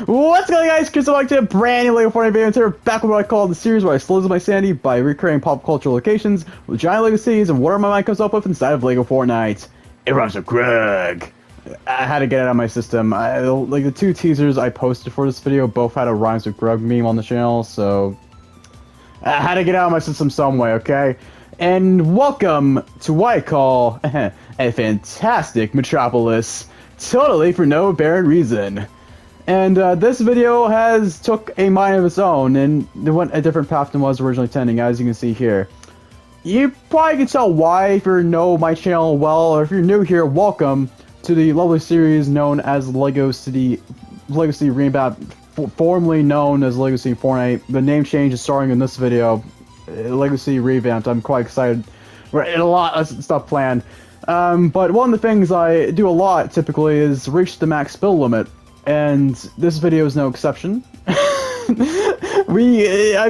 What's going on, guys? Chris, welcome to a brand new Lego Fortnite video. Today we're back with what I call the series where I slow my sanity by recreating pop cultural locations with giant Lego cities and whatever my mind comes up with inside of Lego Fortnite. It rhymes with Greg. I had to get it out of my system. Like the two teasers I posted for this video both had a rhymes with Greg meme on the channel, so I had to get it out of my system some way, okay? And welcome to what I call a fantastic metropolis, totally for no apparent reason. And this video has took a mind of its own, and it went a different path than was originally intending, as you can see here. You probably can tell why if you know my channel well, or if you're new here, welcome to the lovely series known as Lego City Revamped, formerly known as Lego City Fortnite. The name change is starting in this video, Lego City Revamped. I'm quite excited. We're in a lot of stuff planned. But one of the things I do a lot typically is reach the max build limit. And this video is no exception. I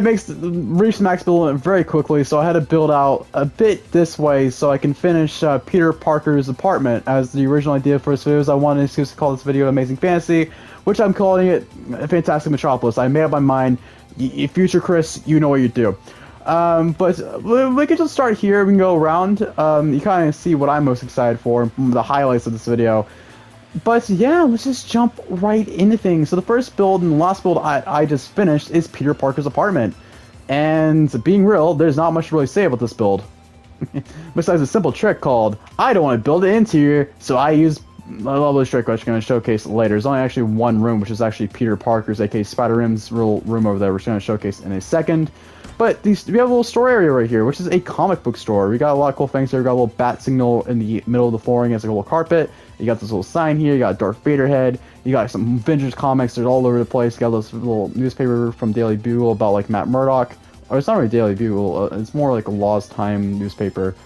reached the max build limit very quickly, so I had to build out a bit this way so I can finish Peter Parker's apartment. As the original idea for this video is I wanted to call this video Amazing Fantasy, which I'm calling it Fantastic Metropolis. I made up my mind. Future Chris, you know what you do. But we can just start here. We can go around. You kind of see what I'm most excited for, the highlights of this video. But yeah, let's just jump right into things. So the first build and the last build I just finished is Peter Parker's apartment. And being real, there's not much to really say about this build. Besides a simple trick called, I don't want to build an interior, so I use a lovely trick which I'm going to showcase later. There's only actually one room, which is actually Peter Parker's, aka Spider-Man's real room over there, which I'm going to showcase in a second. But we have a little store area right here, which is a comic book store. We got a lot of cool things here. We got a little bat signal in the middle of the flooring as like a little carpet. You got this little sign here. You got a Darth Vader head. You got some vintage comics. They're all over the place. You got this little newspaper from Daily Bugle about like Matt Murdock. Or it's not really Daily Bugle. It's more like a Law's Time newspaper.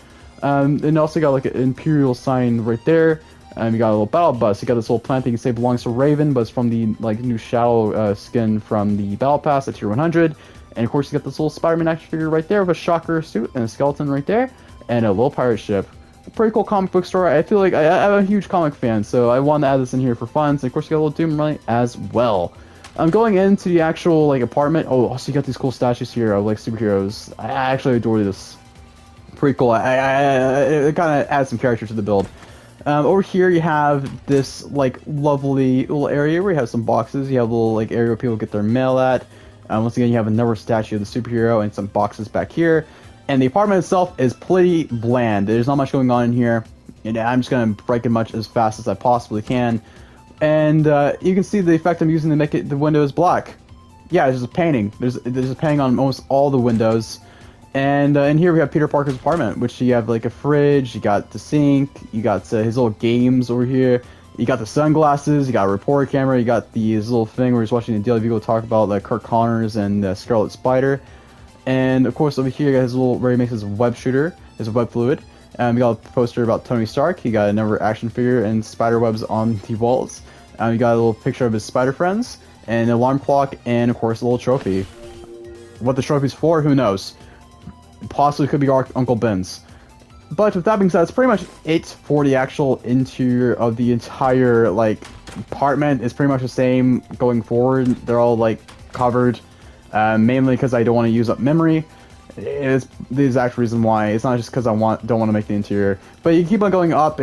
And also got like an Imperial sign right there. You got a little battle bus. You got this little plant that you can say belongs to Raven, but it's from the like new Shadow skin from the Battle Pass at Tier 100. And of course you got this little Spider-Man action figure right there with a shocker suit and a skeleton right there. And a little pirate ship. Pretty cool comic book store. I feel like I'm a huge comic fan, so I wanted to add this in here for fun. And of course you got a little Doom right as well. I'm going into the actual like apartment. Oh, also you got these cool statues here of like superheroes. I actually adore this. Pretty cool. It kind of adds some character to the build. Over here you have this like lovely little area where you have some boxes. You have a little like area where people get their mail at. Once again, you have another statue of the superhero and some boxes back here. And the apartment itself is pretty bland. There's not much going on in here. And I'm just going to break it much as fast as I possibly can. And you can see the effect I'm using to make the windows black. Yeah, there's a painting. There's a painting on almost all the windows. And in here we have Peter Parker's apartment, which you have like a fridge, you got the sink, you got his little games over here. You got the sunglasses, you got a reporter camera, you got his little thing where he's watching the Daily Bugle talk about like Kirk Connors and Scarlet Spider. And of course over here you got his little, where he makes his web shooter, his web fluid. You got a poster about Tony Stark, you got another action figure and spider webs on the walls. You got a little picture of his spider friends, and an alarm clock, and of course a little trophy. What the trophy's for, who knows? Possibly could be Uncle Ben's. But with that being said, that's pretty much it for the actual interior of the entire like apartment. It's pretty much the same going forward. They're all like covered, mainly because I don't want to use up memory. It's the exact reason why. It's not just because I don't want to make the interior. But you keep on going up,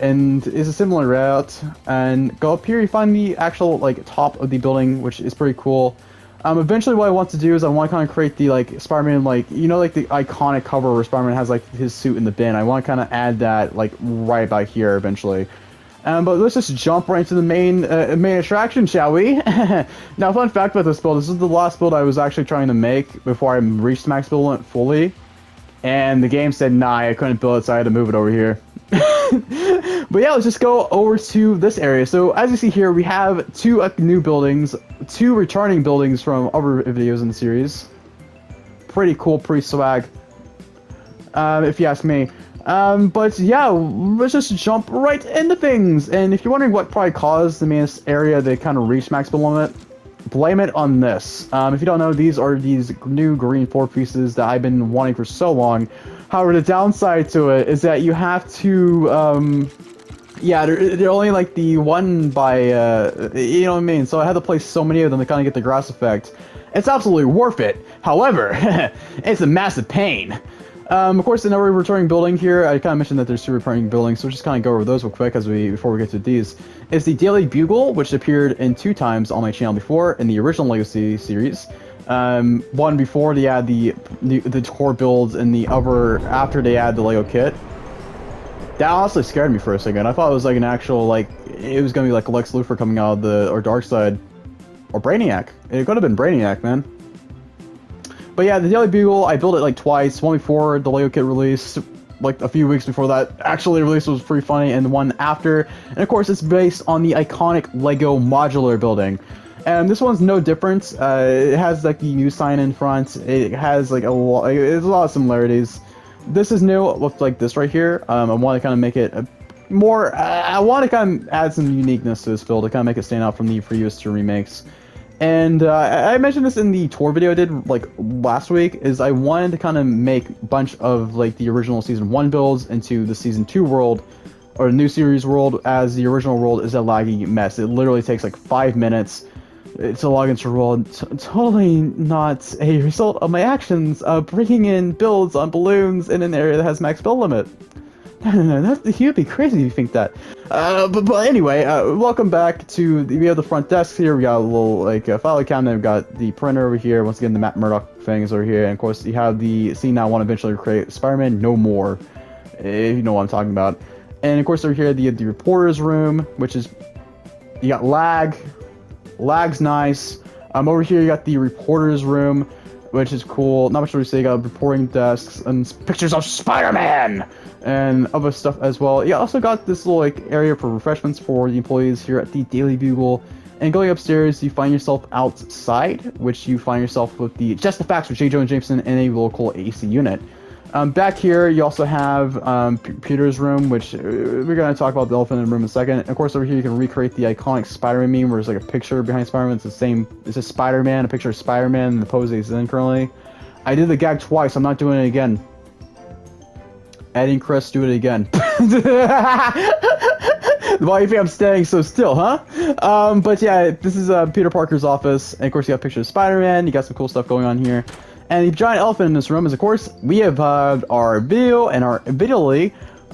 and it's a similar route. And go up here, you find the actual like top of the building, which is pretty cool. Eventually what I want to do is I want to kind of create the like Spider-Man, like, you know, like the iconic cover where Spider-Man has like his suit in the bin. I want to kind of add that like right about here eventually. But let's just jump right into the main attraction, shall we? Now, fun fact about this build, this is the last build I was actually trying to make before I reached max build limit fully. And the game said, nah, I couldn't build it, so I had to move it over here. But yeah, let's just go over to this area. So as you see here, we have two new buildings, two returning buildings from other videos in the series. Pretty cool, pretty swag, if you ask me. But yeah, let's just jump right into things. And if you're wondering what probably caused the main area to kind of reach max build limit, blame it on this. If you don't know, these are these new green 4 pieces that I've been wanting for so long. However, the downside to it is that you have to Yeah, they're only like the one by, you know what I mean? So I had to play so many of them to kind of get the grass effect. It's absolutely worth it. However, it's a massive pain. Of course, the never returning building here, I kind of mentioned that there's 2 returning buildings, so we'll just kind of go over those real quick before we get to these. It's the Daily Bugle, which appeared in 2 times on my channel before in the original Legacy series. One before they had the core builds, and the other after they had the Lego kit. That honestly scared me for a second. I thought it was like an actual, like, it was gonna be like Lex Luthor coming out of or Darkseid, or Brainiac. It could have been Brainiac, man. But yeah, the Daily Bugle, I built it like twice. One before the Lego kit release, like a few weeks before that actually released, was pretty funny, and the one after. And of course, it's based on the iconic Lego modular building. And this one's no different. It has like the new sign in front. It has like it's a lot of similarities. This is new with like this right here. I want to kind of make it more. I want to kind of add some uniqueness to this build to kind of make it stand out from the previous 2 remakes. And I mentioned this in the tour video I did like last week. Is I wanted to kind of make a bunch of like the original season 1 builds into the season 2 world, or new series world, as the original world is a laggy mess. It literally takes like 5 minutes to log into world. Totally not a result of my actions of bringing in builds on balloons in an area that has max build limit. You'd be crazy if you think that. But anyway, welcome back to we have the front desk here. We got a little like file cabinet. We got the printer over here. Once again, the Matt Murdock thing is over here, and of course you have the scene now. I want to eventually create Spider-Man No More, if you know what I'm talking about. And of course over here the reporter's room, which is you got lag's nice. Over here you got the reporter's room, which is cool. Not much to say. You got reporting desks and pictures of Spider-Man and other stuff as well. You also got this little like area for refreshments for the employees here at the Daily Bugle. And going upstairs, you find yourself outside, which you find yourself with Just the Facts with J. Jonah Jameson and a local AC unit. Back here, you also have Peter's room, which we're going to talk about the elephant in the room in a second. And of course, over here, you can recreate the iconic Spider-Man meme, where there's like a picture behind Spider-Man. It's the same. It's a Spider-Man, a picture of Spider-Man, and the pose he's in currently. I did the gag twice. I'm not doing it again. Eddie and Chris, do it again. Why do you think I'm staying so still, huh? But yeah, this is Peter Parker's office. And of course, you got pictures of Spider-Man. You got some cool stuff going on here. And the giant elephant in this room is, of course, we have our video and our video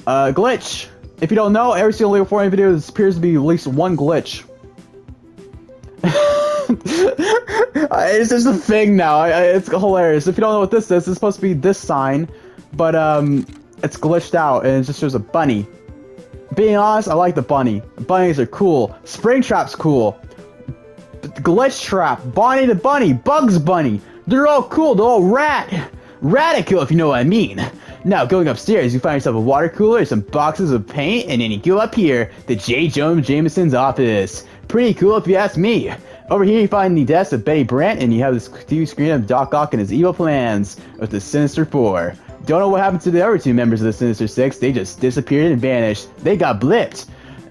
glitch. If you don't know, every single Lego Fortnite video appears to be at least one glitch. It's just a thing now. It's hilarious. If you don't know what this is, it's supposed to be this sign, but it's glitched out and it just shows a bunny. Being honest, I like the bunny. Bunnies are cool. Springtrap's cool. Glitch Trap, Bonnie the Bunny, Bugs Bunny. They're all cool, they're all radical, if you know what I mean. Now, going upstairs, you find yourself a water cooler, some boxes of paint, and then you go up here, the J. Jonah Jameson's office. Pretty cool if you ask me. Over here, you find the desk of Betty Brant, and you have this TV screen of Doc Ock and his evil plans with the Sinister Four. Don't know what happened to the other 2 members of the Sinister Six, they just disappeared and vanished. They got blipped.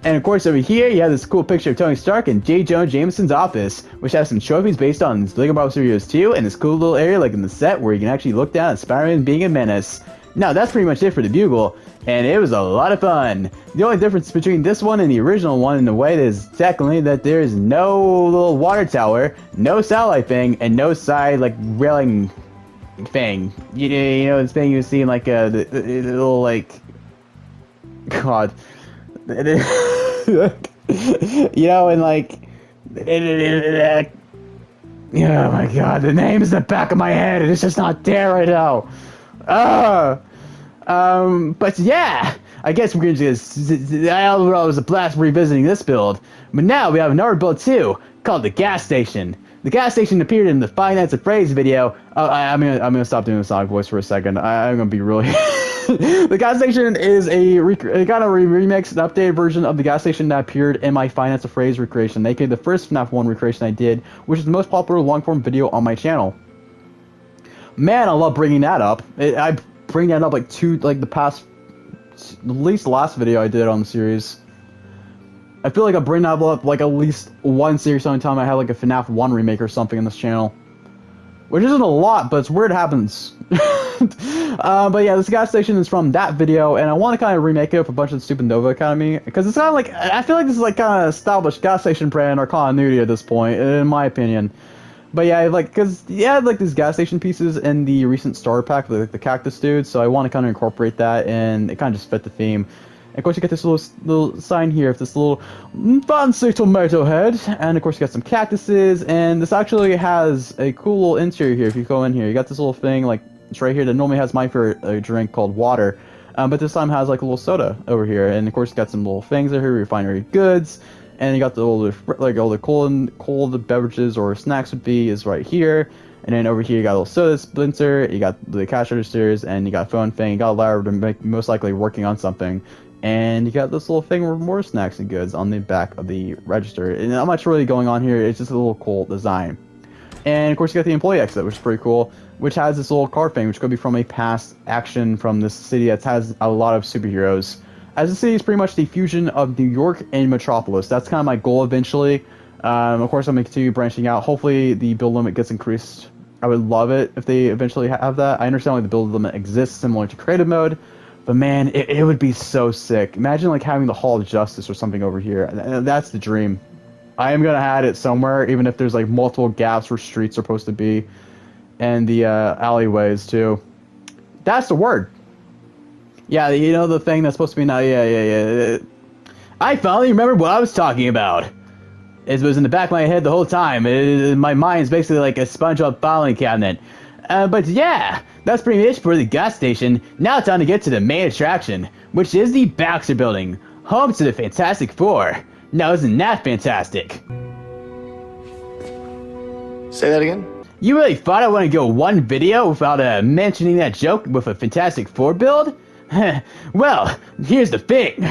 And of course, over here, you have this cool picture of Tony Stark in J. Jonah Jameson's office, which has some trophies based on Lego Marvel Studios 2, and this cool little area like in the set where you can actually look down at Spider-Man being a menace. Now, that's pretty much it for the Bugle, and it was a lot of fun. The only difference between this one and the original one in the way is technically that there is no little water tower, no satellite thing, and no side, like, railing thing. You know, this thing you see in, like, the little, like... God... you know, and like, oh my god, the name is in the back of my head, and it's just not there right now. But yeah, I guess we're gonna just, it was a blast revisiting this build, but now we have another build too, called the gas station. The gas station appeared in the Five Nights at Freddy's video. I'm gonna stop doing the Sonic voice for a second. I'm gonna be really. The gas station is kind of remix, an updated version of the gas station that appeared in my Five Nights at Freddy's recreation, aka the first FNAF 1 recreation I did, which is the most popular long-form video on my channel. Man, I love bringing that up. I bring that up like the past, at least the last video I did on the series. I feel like I bring that up like at least one series on time I had like a FNAF 1 remake or something in this channel. Which isn't a lot, but it's where it happens. But yeah, this gas station is from that video, and I want to kind of remake it with a bunch of the Supernova Academy, because it's kind of like, I feel like this is like kind of established gas station brand or continuity at this point, in my opinion. But yeah, like, because yeah, like these gas station pieces in the recent starter pack, like the cactus dude, so I want to kind of incorporate that, and it kind of just fit the theme. And of course, you get this little sign here of this little fancy tomato head, and of course, you got some cactuses, and this actually has a cool little interior here. If you go in here, you got this little thing, like, it's right here that normally has my favorite drink called water, but this time has like a little soda over here, and of course, you got some little things over here, refinery goods. And you got the older, like all the cold beverages or snacks would be is right here. And then over here you got a little soda dispenser, you got the cash registers, and you got a phone thing, you got a ladder to make, most likely working on something. And you got this little thing with more snacks and goods on the back of the register. And not much really going on here, it's just a little cool design. And of course you got the employee exit, which is pretty cool, which has this little car thing, which could be from a past action from this city that has a lot of superheroes. As the city is pretty much the fusion of New York and Metropolis. That's kind of my goal eventually. Of course, I'm going to continue branching out. Hopefully, the build limit gets increased. I would love it if they eventually have that. I understand like the build limit exists similar to creative mode, but man, it would be so sick. Imagine like having the Hall of Justice or something over here. That's the dream. I am going to add it somewhere, even if there's like multiple gaps where streets are supposed to be, and the alleyways too. That's the word. Yeah, you know the thing that's supposed to be now. Yeah. I finally remembered what I was talking about. It was in the back of my head the whole time. My mind's basically like a SpongeBob filing cabinet. But yeah, that's pretty much for the gas station. Now it's time to get to the main attraction, which is the Baxter Building, home to the Fantastic Four. Now isn't that fantastic? Say that again? You really thought I want to go one video without mentioning that joke with a Fantastic Four build? Well, here's the thing.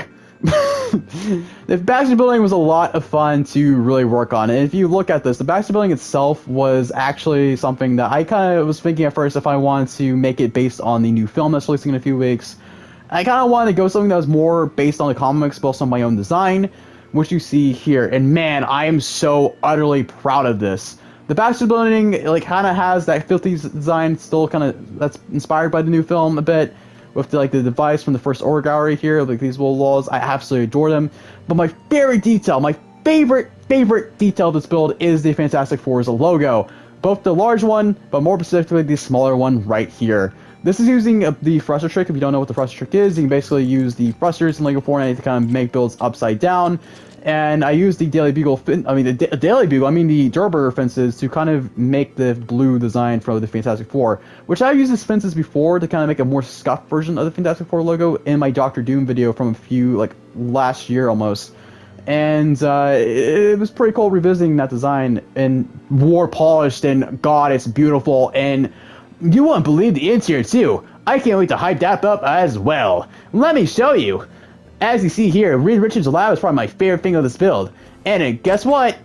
The Baxter Building was a lot of fun to really work on, and if you look at this, the Baxter Building itself was actually something that I kind of was thinking at first if I wanted to make it based on the new film that's releasing in a few weeks. I kind of wanted to go something that was more based on the comics, but also my own design, which you see here. And man, I am so utterly proud of this. The Baxter Building like kind of has that 50s design still kind of that's inspired by the new film a bit. With the device from the first art gallery here, like these little walls, I absolutely adore them. But my favorite detail, my favorite detail of this build is the Fantastic Four's logo. Both the large one, but more specifically the smaller one right here. This is using the thruster trick. If you don't know what the thruster trick is, you can basically use the thrusters in Lego Fortnite to kind of make builds upside down. And I use the Daily Bugle, the Durburger fences to kind of make the blue design for the Fantastic Four, which I've used as fences before to kind of make a more scuffed version of the Fantastic Four logo in my Doctor Doom video from a few, like, last year almost. And it was pretty cool revisiting that design and more polished, and God, it's beautiful, and you won't believe the interior too. I can't wait to hype that up as well. Let me show you. As you see here, Reed Richards' lab is probably my favorite thing of this build. And guess what?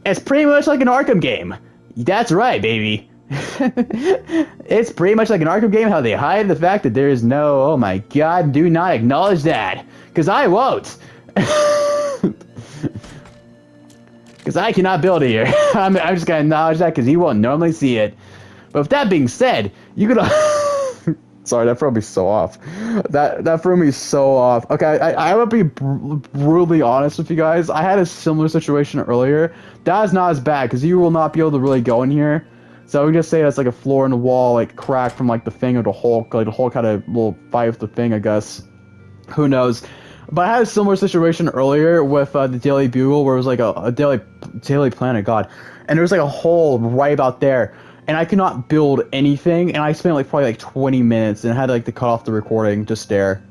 It's pretty much like an Arkham game. That's right, baby. It's pretty much like an Arkham game, how they hide the fact that there is no... Oh my god, do not acknowledge that. Because I won't. Because I cannot build here. I'm just going to acknowledge that because you won't normally see it. But with that being said, you could... Sorry, that threw me so off. That threw me so off. Okay, I would be brutally honest with you guys. I had a similar situation earlier. That is not as bad, because you will not be able to really go in here. So we just say that's like a floor in the wall, like crack from like the thing of the Hulk. Like the Hulk had a little fight with the thing, I guess. Who knows? But I had a similar situation earlier with the Daily Bugle, where it was like a Daily Planet, God. And there was like a hole right about there. And I could not build anything, and I spent like probably like 20 minutes and had like to cut off the recording to stare.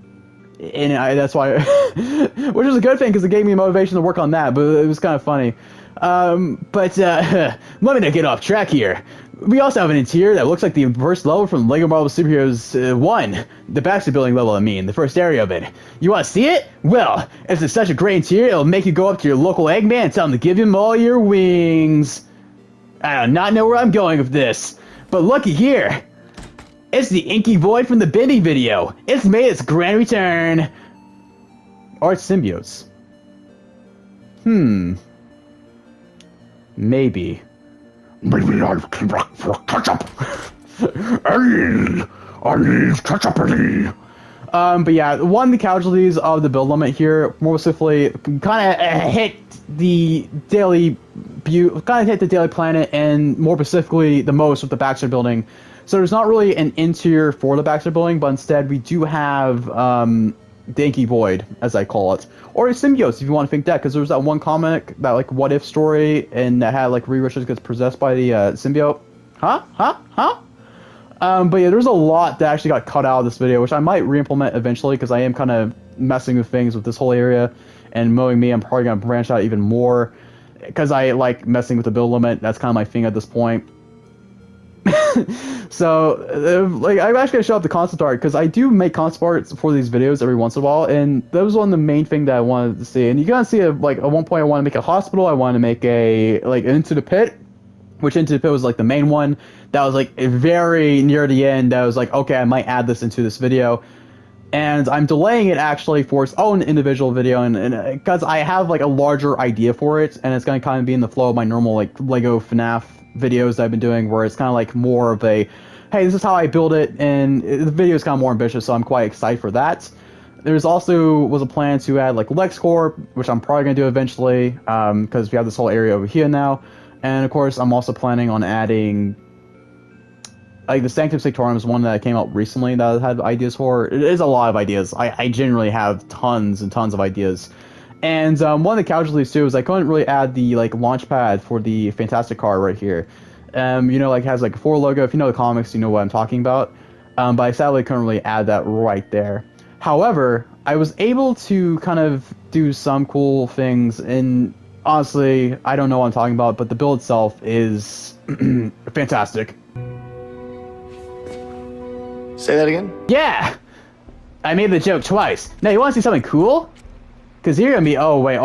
And that's why, which was a good thing because it gave me motivation to work on that, but it was kind of funny. Let me not get off track here. We also have an interior that looks like the first level from Lego Marvel Superheroes 1. The Baxter Building level, I mean, the first area of it. You want to see it? Well, it's such a great interior, it'll make you go up to your local Eggman and tell him to give him all your wings. I do not know where I'm going with this, but looky here. It's the Inky Void from the Bendy video. It's made its grand return. Or it's symbiotes. Maybe. Maybe I came back for ketchup. Hey, I need ketchup. But yeah, one of the casualties of the build limit here, more specifically, kind of hit the Daily Planet, and more specifically, the most with the Baxter Building. So there's not really an interior for the Baxter Building, but instead we do have the Inky Void, as I call it, or a symbiote if you want to think that, because there was that one comic, that like what if story, and that had like Reed Richards gets possessed by the symbiote. But yeah, there's a lot that actually got cut out of this video, which I might re-implement eventually, because I am kind of messing with things with this whole area, and knowing me, I'm probably going to branch out even more, because I like messing with the build limit. That's kind of my thing at this point. So, like, I'm actually going to show up the concept art, because I do make concept art for these videos every once in a while, and that was one of the main thing that I wanted to see. And you gotta see, like, at one point I wanted to make a hospital, I wanted to make a, like, Into the Pit, which Into the Pit was like the main one. That was like very near the end. I was like, okay, I might add this into this video, and I'm delaying it actually for its own individual video, and because I have like a larger idea for it, and it's gonna kind of be in the flow of my normal like Lego FNAF videos that I've been doing, where it's kind of like more of a, hey, this is how I build it, and the video is kind of more ambitious, so I'm quite excited for that. There's also was a plan to add like LexCorp, which I'm probably gonna do eventually, because we have this whole area over here now. And of course, I'm also planning on adding, like, the Sanctum Sanctorum is one that came out recently that I had ideas for. It is a lot of ideas. I generally have tons and tons of ideas. And one of the casualties too is I couldn't really add the like launch pad for the Fantastic car right here. You know, like has like a 4 logo. If you know the comics, you know what I'm talking about. But I sadly couldn't really add that right there. However, I was able to kind of do some cool things, and honestly, I don't know what I'm talking about, but the build itself is fantastic. Say that again? Yeah! I made the joke twice. Now, you want to see something cool? Because you're going to be, oh wait,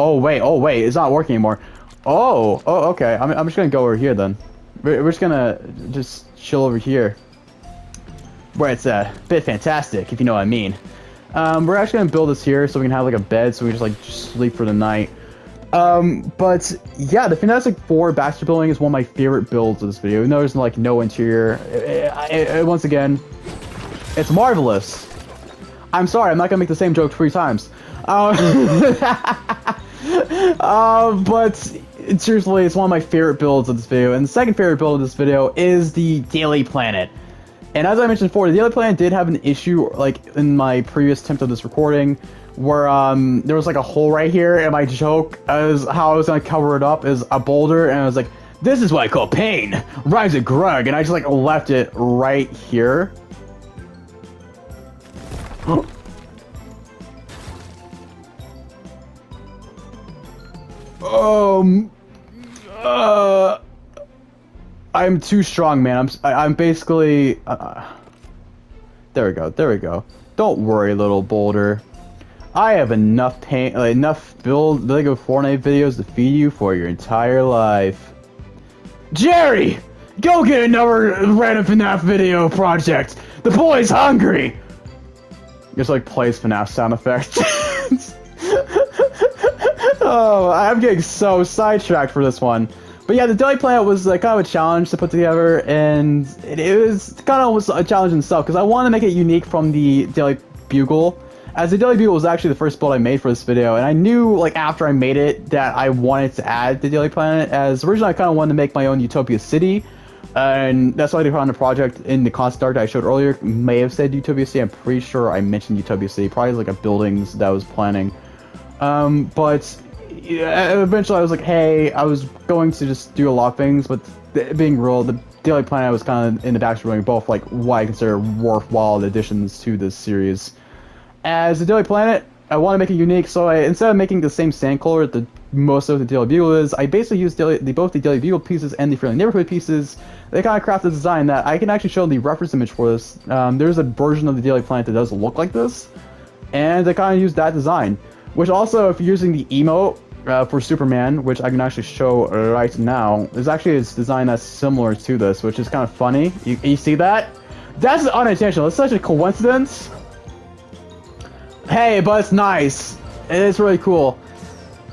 it's not working anymore. Oh, okay. I'm just going to go over here then. We're just going to just chill over here, where it's a bit fantastic, if you know what I mean. We're actually going to build this here so we can have like a bed so we can just sleep for the night. But yeah, the Fantastic Four Baxter Building is one of my favorite builds of this video. Even though there's like no interior, once again, it's marvelous. I'm sorry, I'm not gonna make the same joke 3 times. But seriously, it's one of my favorite builds of this video. And the second favorite build of this video is the Daily Planet. And as I mentioned before, the Daily Planet did have an issue, like in my previous attempt of this recording, where there was like a hole right here, and my joke as how I was gonna cover it up is a boulder, and I was like, this is what I call pain, rhymes with grug, and I just like left it right here. I'm too strong, man. I'm basically there we go. Don't worry, little boulder. I have enough build Lego Fortnite videos to feed you for your entire life. Jerry! Go get another random FNAF video project! The boy's hungry! Just like plays FNAF sound effects. Oh, I'm getting so sidetracked for this one. But yeah, the Daily Planet was kind of a challenge to put together, and it was kind of a challenge in itself, because I wanted to make it unique from the Daily Bugle. As the Daily Bugle was actually the first build I made for this video, and I knew, like, after I made it, that I wanted to add the Daily Planet, as originally I kind of wanted to make my own Utopia City, and that's why they found the project in the concept art that I showed earlier. May have said Utopia City, I'm pretty sure I mentioned Utopia City, probably like a buildings that I was planning. But yeah, eventually I was like, hey, I was going to just do a lot of things, but being real, the Daily Planet was kind of in the Baxter Building, both like what I consider worthwhile additions to this series. As the Daily Planet, I want to make it unique, so instead of making the same sand color that most of the Daily Bugle is, I basically used both the Daily Bugle pieces and the Friendly Neighborhood pieces. They kind of crafted a design that I can actually show the reference image for this. There's a version of the Daily Planet that does look like this, and I kind of used that design. Which also, if you're using the emote for Superman, which I can actually show right now, is actually a design that's similar to this, which is kind of funny. You see that? That's unintentional. It's such a coincidence. Hey, but it's nice. It is really cool.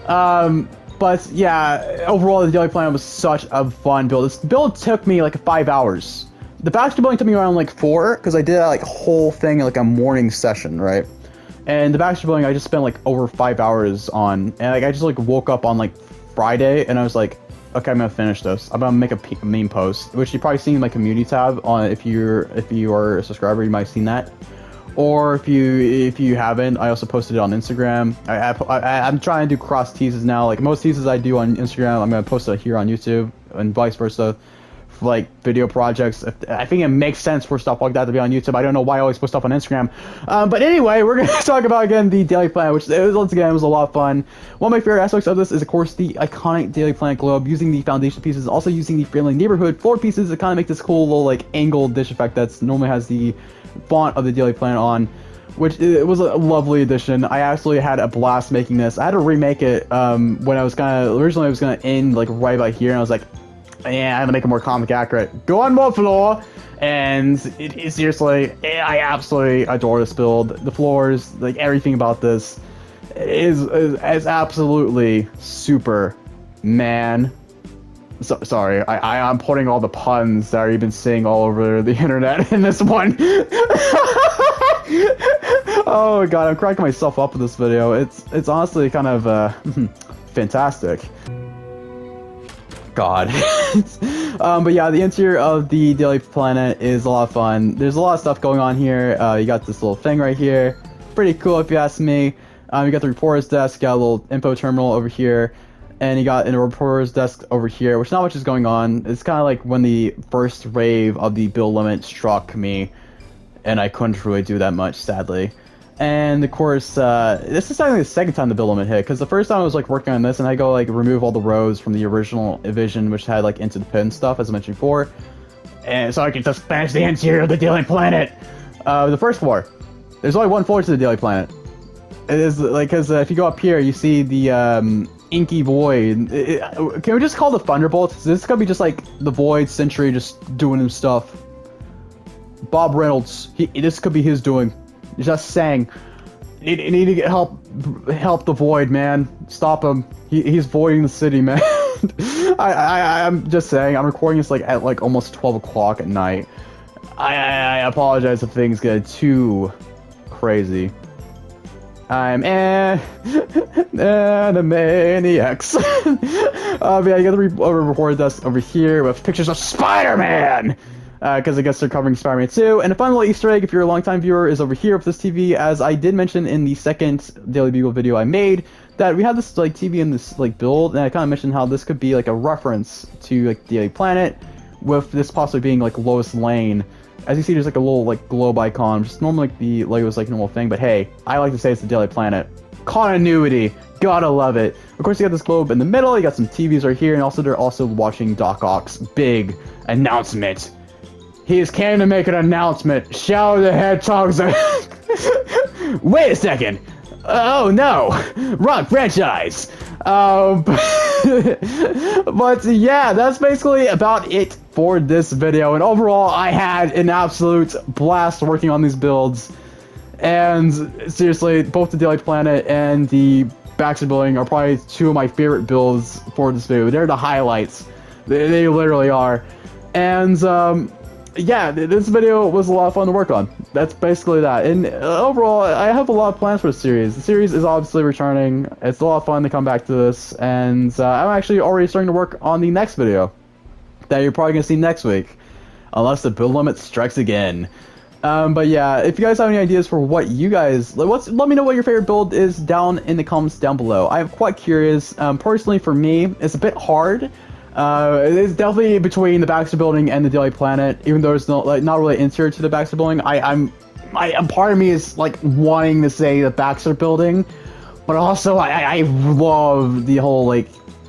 But yeah, overall, the Daily Planet was such a fun build. This build took me like 5 hours. the Baxter Building took me around like 4, because I did that like whole thing in like a morning session, right? And the Baxter Building I just spent like over 5 hours on, and like I just like woke up on like Friday, and I was like, okay, I'm gonna finish this. I'm gonna make a meme post, which you've probably seen in my community tab on if you are a subscriber, you might have seen that. Or if you haven't, I also posted it on Instagram. I'm trying to do cross teases now. Like most teases I do on Instagram, I'm gonna post it here on YouTube, and vice versa. For like video projects, I think it makes sense for stuff like that to be on YouTube. I don't know why I always post stuff on Instagram. But anyway, we're gonna talk about again the Daily Planet, which once again was a lot of fun. One of my favorite aspects of this is, of course, the iconic Daily Planet globe, using the foundation pieces, also using the friendly neighborhood floor pieces to kind of make this cool little like angled dish effect that's normally has the font of the Daily Planet on, which it was a lovely addition. I absolutely had a blast making this. I had to remake it when I was originally I was gonna end like right about here, and I was like, yeah, I had to make it more comic accurate. Go on more floor, and seriously, I absolutely adore this build. The floors, like everything about this, is absolutely super, man. Sorry, I'm putting all the puns that you've been seeing all over the internet in this one. Oh god, I'm cracking myself up with this video. It's honestly kind of fantastic. God. But yeah, the interior of the Daily Planet is a lot of fun. There's a lot of stuff going on here. You got this little thing right here. Pretty cool if you ask me. You got the reporter's desk, you got a little info terminal over here, and you got a reporter's desk over here, which not much is going on. It's kind of like when the first wave of the build limit struck me, and I couldn't really do that much, sadly. And of course, this is actually the second time the build limit hit, because the first time I was like working on this, and I go like remove all the rows from the original Vision, which had like into the pin stuff, as I mentioned before, and so I could just finish the interior of the Daily Planet. The first floor, there's only one floor to the Daily Planet. It is like, because if you go up here, you see the inky void. Can we just call the Thunderbolts? This could be just like the Void Sentry just doing his stuff. Bob Reynolds, this could be his doing. Just saying, need to get help the Void, man. Stop him. He's voiding the city, man. I'm just saying. I'm recording this like at like almost 12 o'clock at night. I apologize if things get too crazy. I'm Animaniacs. But yeah, you got the report desk over here with pictures of Spider-Man. Because I guess they're covering Spider-Man 2. And a fun little Easter egg, if you're a longtime viewer, is over here with this TV, as I did mention in the second Daily Bugle video I made, that we had this like TV in this like build, and I kind of mentioned how this could be like a reference to like the Daily Planet, with this possibly being like Lois Lane. As you see, there's like a little like globe icon, just normally like the Lego's like normal thing, but hey, I like to say it's the Daily Planet. Continuity, gotta love it. Of course, you got this globe in the middle, you got some TVs right here, and also they're also watching Doc Ock's big announcement. He is came to make an announcement. Shadow the Hedgehog's. Wait a second. Oh no, wrong franchise. But yeah, that's basically about it for this video. And overall, I had an absolute blast working on these builds. And seriously, both the Daily Planet and the Baxter Building are probably two of my favorite builds for this video. They're the highlights. They literally are. And yeah, this video was a lot of fun to work on. That's basically that. And overall, I have a lot of plans for the series. The series is obviously returning. It's a lot of fun to come back to this. And I'm actually already starting to work on the next video that you're probably going to see next week, unless the build limit strikes again. But yeah, if you guys have any ideas for what you guys... let me know what your favorite build is down in the comments down below. I'm quite curious. Personally, for me, it's a bit hard. It's definitely between the Baxter Building and the Daily Planet, even though it's not really interior to the Baxter Building. I'm part of me is like wanting to say the Baxter Building, but also I love the whole like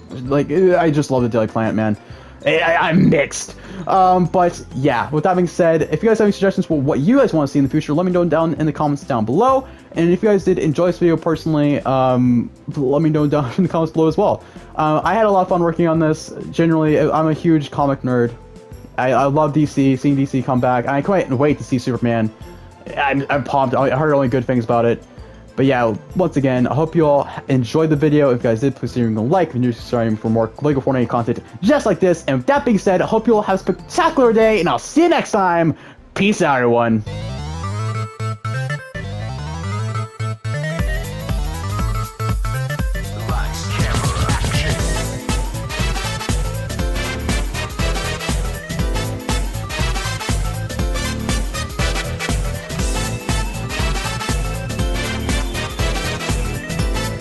I just love the Daily Planet, man. I'm mixed. But yeah, with that being said, if you guys have any suggestions for what you guys want to see in the future, let me know down in the comments down below. And if you guys did enjoy this video personally, let me know down in the comments below as well. I had a lot of fun working on this. Generally, I'm a huge comic nerd. I love DC, seeing DC come back. I can't wait to see Superman. I'm pumped. I heard only good things about it. But yeah, once again, I hope you all enjoyed the video. If you guys did, please leave a like and you're subscribing for more Lego Fortnite content just like this. And with that being said, I hope you all have a spectacular day, and I'll see you next time. Peace out, everyone.